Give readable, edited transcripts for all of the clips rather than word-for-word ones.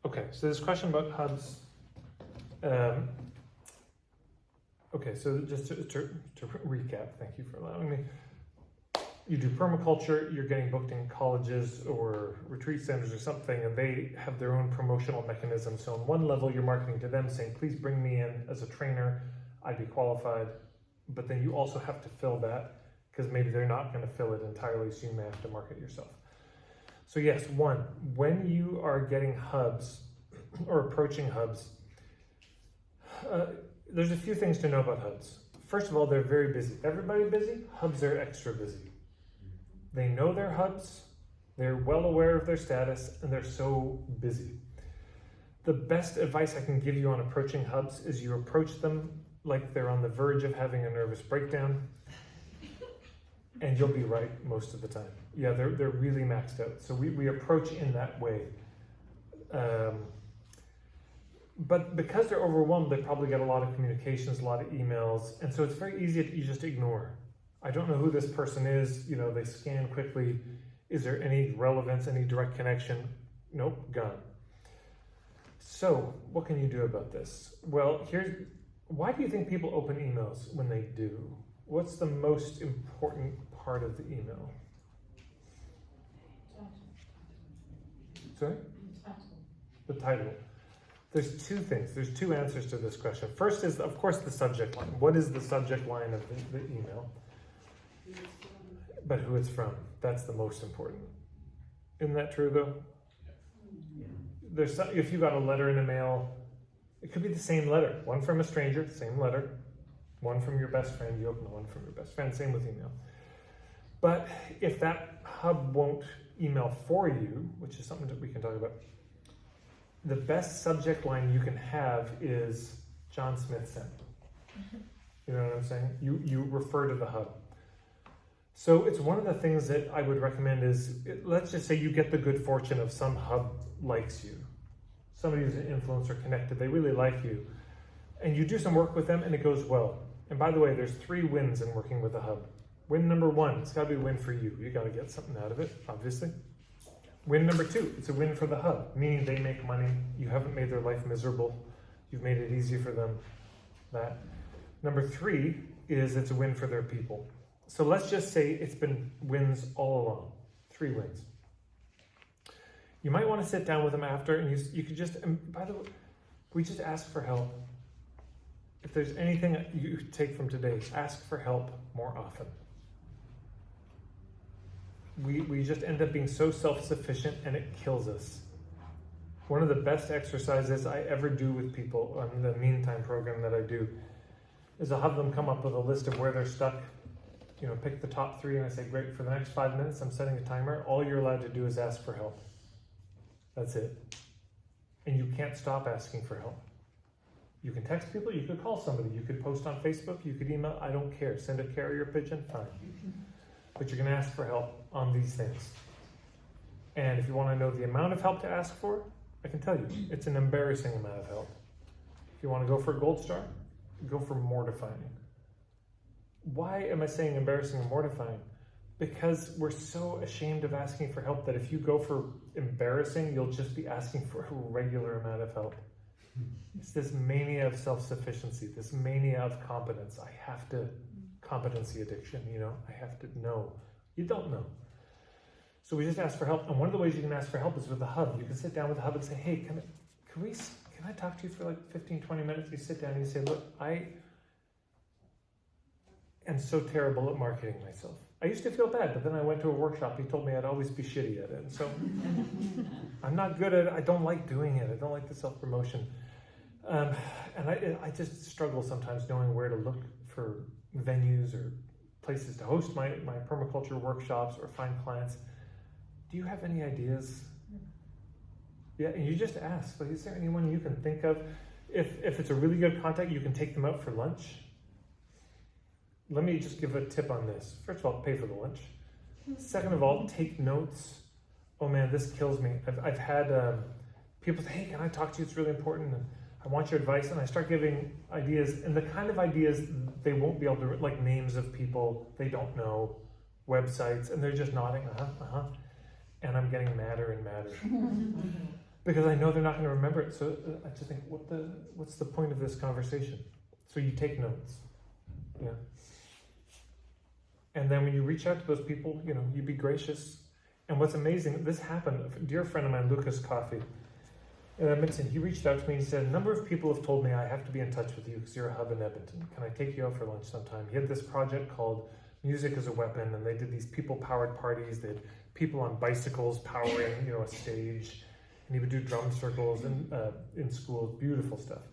Okay, so this question about hubs. Okay, so just to recap, thank you for allowing me. You do permaculture, you're getting booked in colleges or retreat centers or something, and they have their own promotional mechanism. So on one level, you're marketing to them saying, please bring me in as a trainer, I'd be qualified. But then you also have to fill that because maybe they're not going to fill it entirely, so you may have to market yourself. So yes, one, when you are getting hubs or approaching hubs, there's a few things to know about hubs. First of all, they're very busy. Everybody busy? Hubs are extra busy. They know their hubs, they're well aware of their status, and they're so busy. The best advice I can give you on approaching hubs is you approach them like they're on the verge of having a nervous breakdown, and you'll be right most of the time. Yeah, they're really maxed out. So we approach in that way. But because they're overwhelmed, they probably get a lot of communications, a lot of emails, and so it's very easy to you just ignore. I don't know who this person is, you know, they scan quickly. Is there any relevance, any direct connection? Nope, gone. So what can you do about this? Well, why do you think people open emails when they do? What's the most important part of the email? Sorry? The title. There's two things. There's two answers to this question. First is, of course, the subject line. What is the subject line of the email? But who it's from. That's the most important. Isn't that true, though? Yeah. If you got a letter in the mail, it could be the same letter. One from a stranger, same letter. One from your best friend, you open the one from your best friend, same with email. But if that hub won't email for you, which is something that we can talk about, the best subject line you can have is John Smith sent. You know what I'm saying? You refer to the hub. So it's one of the things that I would recommend is, let's just say you get the good fortune of some hub likes you. Somebody who's an influencer connected, they really like you. And you do some work with them and it goes well. And by the way, there's 3 wins in working with a hub. Win number 1, it's gotta be a win for you. You gotta get something out of it, obviously. Win number 2, it's a win for the hub, meaning they make money. You haven't made their life miserable. You've made it easy for them. That. Number 3 is it's a win for their people. So let's just say it's been wins all along. 3 wins. You might want to sit down with them after and you could just, and by the way, we just ask for help. If there's anything that you take from today, ask for help more often. We just end up being so self-sufficient and it kills us. One of the best exercises I ever do with people on the Meantime program that I do is I'll have them come up with a list of where they're stuck. You know, pick the top 3 and I say, great, for the next 5 minutes, I'm setting a timer. All you're allowed to do is ask for help. That's it. And you can't stop asking for help. You can text people, you could call somebody, you could post on Facebook, you could email, I don't care. Send a carrier pigeon, fine. But you're gonna ask for help on these things. And if you wanna know the amount of help to ask for, I can tell you, it's an embarrassing amount of help. If you wanna go for a gold star, go for mortifying. Why am I saying embarrassing and mortifying? Because we're so ashamed of asking for help that if you go for embarrassing, you'll just be asking for a regular amount of help. It's this mania of self-sufficiency, this mania of competence. I have to, competency addiction, you know, I have to know. You don't know. So we just ask for help. And one of the ways you can ask for help is with the hub. You can sit down with the hub and say, hey, can I talk to you for like 15, 20 minutes? You sit down and you say, look, I am so terrible at marketing myself. I used to feel bad, but then I went to a workshop. He told me I'd always be shitty at it. And so I'm not good at it. I don't like doing it. I don't like the self-promotion. And I just struggle sometimes knowing where to look for venues or places to host my permaculture workshops or find clients. Do you have any ideas? Yeah, and you just ask, like, is there anyone you can think of? If it's a really good contact, you can take them out for lunch. Let me just give a tip on this. First of all, pay for the lunch. Second of all, take notes. Oh man, this kills me. I've had people say, hey, can I talk to you? It's really important. And I want your advice. And I start giving ideas, and the kind of ideas they won't be able to, like names of people they don't know, websites, and they're just nodding, and I'm getting madder and madder. because I know they're not going to remember it. So I just think, what's the point of this conversation? So you take notes, yeah. And then when you reach out to those people, you be gracious. And what's amazing, this happened, a dear friend of mine, Lucas Coffey, in Edmonton, he reached out to me and he said, a number of people have told me I have to be in touch with you because you're a hub in Edmonton. Can I take you out for lunch sometime? He had this project called Music as a Weapon, and they did these people-powered parties. They had people on bicycles powering, a stage, and he would do drum circles in schools, beautiful stuff.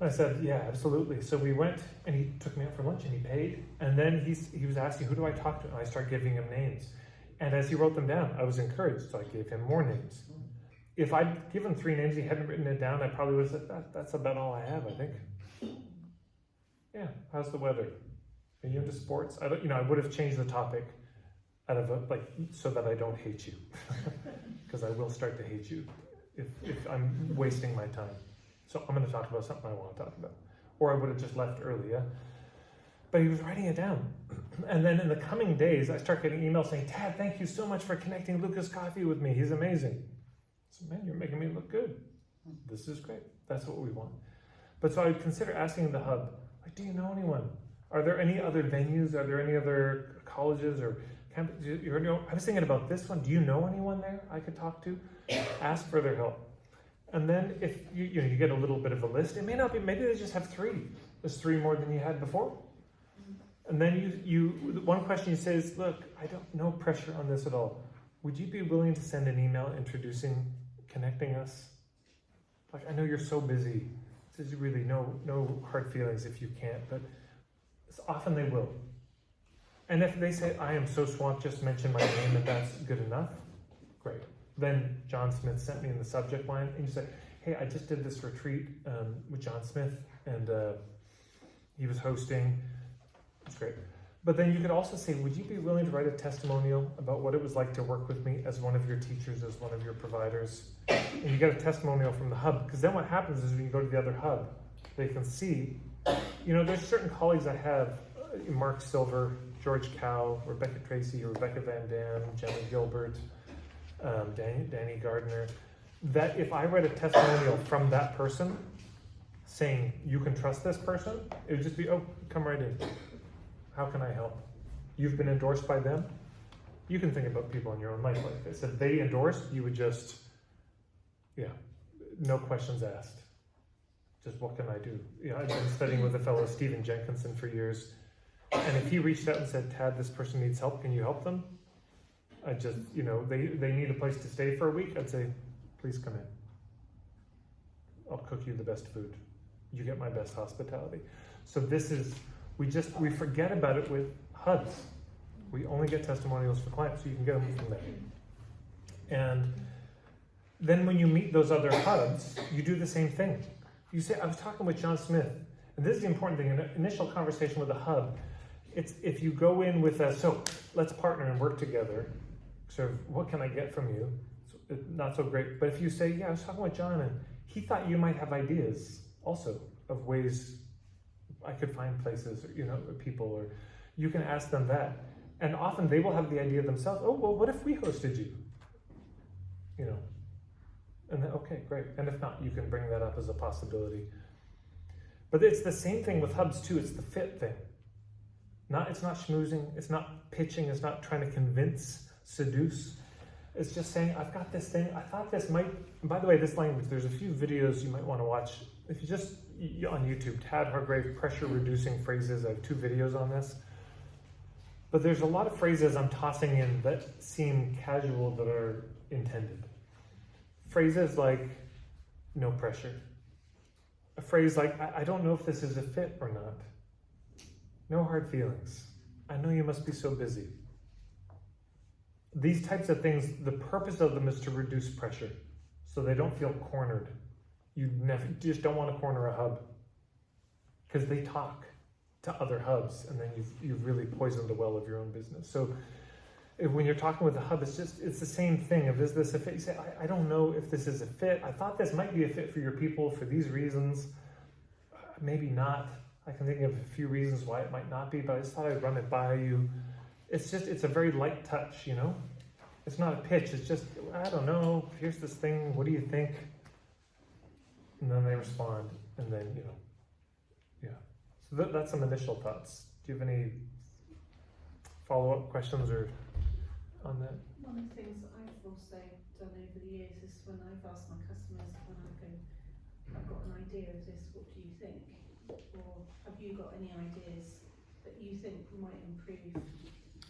I said, yeah, absolutely. So we went, and he took me out for lunch, and he paid. And then he was asking, who do I talk to? And I started giving him names. And as he wrote them down, I was encouraged, so I gave him more names. If I'd given 3 names, he hadn't written it down, I probably would have said, that's about all I have, I think. Yeah, how's the weather? Are you into sports? I would have changed the topic out of so that I don't hate you. Because I will start to hate you if I'm wasting my time. So I'm going to talk about something I want to talk about. Or I would have just left early, yeah? But he was writing it down. And then in the coming days, I start getting emails saying, Tad, thank you so much for connecting Lucas Coffey with me. He's amazing. So, man, you're making me look good. This is great. That's what we want. But so I would consider asking the hub, do you know anyone? Are there any other venues? Are there any other colleges or campuses? I was thinking about this one. Do you know anyone there I could talk to? Ask for their help. And then if you get a little bit of a list, it may not be, maybe they just have 3. There's 3 more than you had before. And then one question you say is, look, no pressure on this at all. Would you be willing to send an email connecting us? I know you're so busy. There's really no hard feelings if you can't, but often they will. And if they say, I am so swamped, just mention my name and that's good enough, great. Then John Smith sent me in the subject line and you say, hey, I just did this retreat with John Smith and he was hosting. It's great. But then you could also say, would you be willing to write a testimonial about what it was like to work with me as one of your teachers, as one of your providers? And you get a testimonial from the hub, because then what happens is when you go to the other hub, they can see, there's certain colleagues I have, Mark Silver, George Cow, Rebecca Tracy, Rebecca Van Dam, Jenna Gilbert, Danny Gardner, that if I read a testimonial from that person saying, you can trust this person, it would just be, oh, come right in. How can I help? You've been endorsed by them. You can think about people in your own life like this. If they endorsed, you would just, no questions asked. Just what can I do? I've been studying with a fellow, Stephen Jenkinson, for years. And if he reached out and said, Tad, this person needs help, can you help them? I just, they need a place to stay for a week. I'd say, please come in. I'll cook you the best food. You get my best hospitality. So this is, we forget about it with hubs. We only get testimonials for clients, so you can get them from there. And then when you meet those other hubs, you do the same thing. You say, I was talking with John Smith, and this is the important thing, an initial conversation with a hub, it's if you go in with so let's partner and work together, sort of, what can I get from you? Not so great. But if you say, yeah, I was talking with John, and he thought you might have ideas also of ways I could find places, people, or you can ask them that. And often they will have the idea themselves, oh, well, what if we hosted you? And then, okay, great. And if not, you can bring that up as a possibility. But it's the same thing with hubs too, it's the fit thing. It's not schmoozing, it's not pitching, it's not trying to convince, seduce. It's just saying, I've got this thing, I thought this might, and by the way, this language, there's a few videos you might want to watch. If you just, on YouTube, Tad Hargrave, pressure reducing phrases, I have 2 videos on this. But there's a lot of phrases I'm tossing in that seem casual that are intended. Phrases like, no pressure. A phrase like, I don't know if this is a fit or not. No hard feelings. I know you must be so busy. These types of things, the purpose of them is to reduce pressure so they don't feel cornered. You just don't want to corner a hub because they talk to other hubs and then you've really poisoned the well of your own business. So when you're talking with a hub, it's the same thing. If is this a fit? You say, I don't know if this is a fit. I thought this might be a fit for your people for these reasons. Maybe not. I can think of a few reasons why it might not be, but I just thought I'd run it by you. It's a very light touch, It's not a pitch, it's just, I don't know, here's this thing, what do you think? And then they respond, and then, yeah. So that's some initial thoughts. Do you have any follow-up questions or on that? One of the things that I've also done over the years is when I've asked my customers, when I go, I've got an idea of this, what do you think? Or have you got any ideas that you think might improve?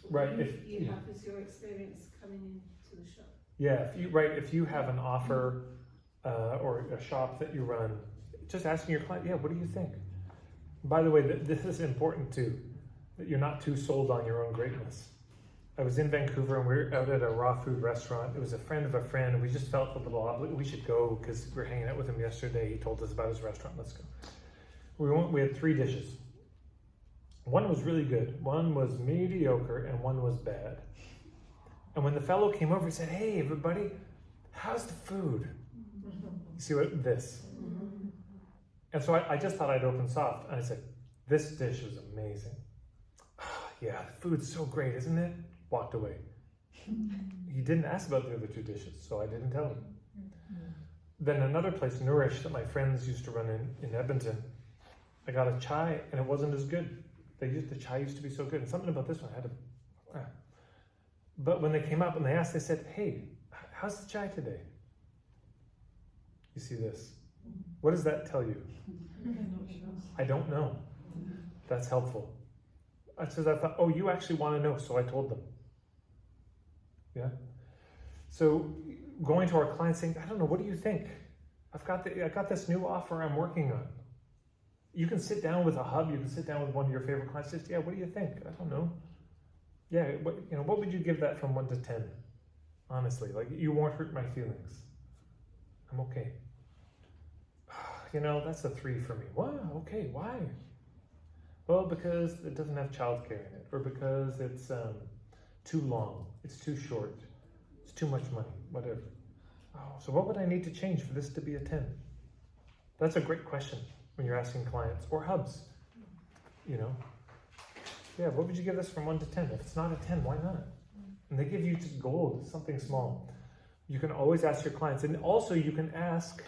Right. If you have as your experience coming into the shop. Yeah, if you have an offer or a shop that you run, just asking your client, yeah, what do you think? By the way, this is important too, that you're not too sold on your own greatness. I was in Vancouver and we were out at a raw food restaurant. It was a friend of a friend, and we just felt a little obligated. We should go because we were hanging out with him yesterday. He told us about his restaurant. Let's go. We had 3 dishes. One was really good, one was mediocre, and one was bad. And when the fellow came over, he said, hey, everybody, how's the food? You see what this? And so I just thought I'd open soft. And I said, this dish was amazing. Yeah, the food's so great, isn't it? Walked away. He didn't ask about the other 2 dishes, so I didn't tell him. Then another place, Nourish, that my friends used to run in Edmonton, I got a chai and it wasn't as good. The chai used to be so good. And something about this one I had to... But when they came up and they asked, they said, hey, how's the chai today? You see this? What does that tell you? I don't know. That's helpful. I thought, oh, you actually want to know, so I told them. Yeah? So going to our clients saying, I don't know, what do you think? I got this new offer I'm working on. You can sit down with a hub, you can sit down with one of your favorite clients, just, yeah, what do you think? I don't know. Yeah, what would you give that from 1 to 10? Honestly, like, you won't hurt my feelings. I'm okay. That's a 3 for me. Wow, okay, why? Well, because it doesn't have childcare in it, or because it's too long, it's too short, it's too much money, whatever. Oh, so what would I need to change for this to be a 10? That's a great question when you're asking clients or hubs. Yeah, what would you give this from 1 to 10? If it's not a 10, why not? And they give you just gold, something small. You can always ask your clients, and also you can ask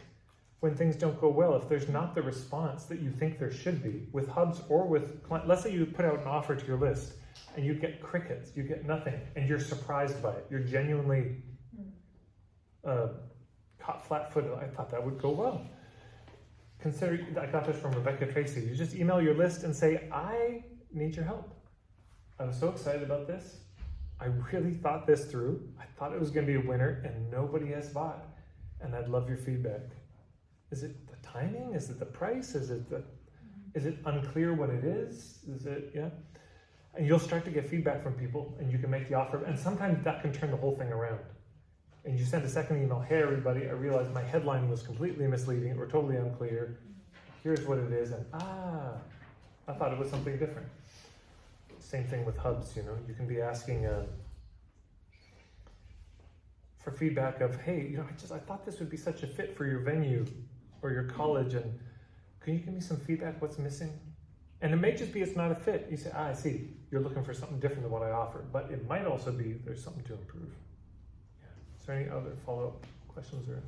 when things don't go well, if there's not the response that you think there should be, with hubs or with clients. Let's say you put out an offer to your list and you get crickets, you get nothing, and you're surprised by it. You're genuinely caught flat-footed. I thought that would go well. Consider, I got this from Rebecca Tracy. You just email your list and say, I need your help. I'm so excited about this. I really thought this through. I thought it was going to be a winner and nobody has bought. And I'd love your feedback. Is it the timing? Is it the price? Is it unclear what it is? Yeah? And you'll start to get feedback from people and you can make the offer. And sometimes that can turn the whole thing around. And you send a second email, hey everybody, I realized my headline was completely misleading or totally unclear. Here's what it is. And I thought it was something different. Same thing with hubs, you can be asking for feedback of, hey, I thought this would be such a fit for your venue or your college, and can you give me some feedback, what's missing? And it may just be it's not a fit. You say, I see, you're looking for something different than what I offered, but it might also be there's something to improve. Yeah. Is there any other follow-up questions or?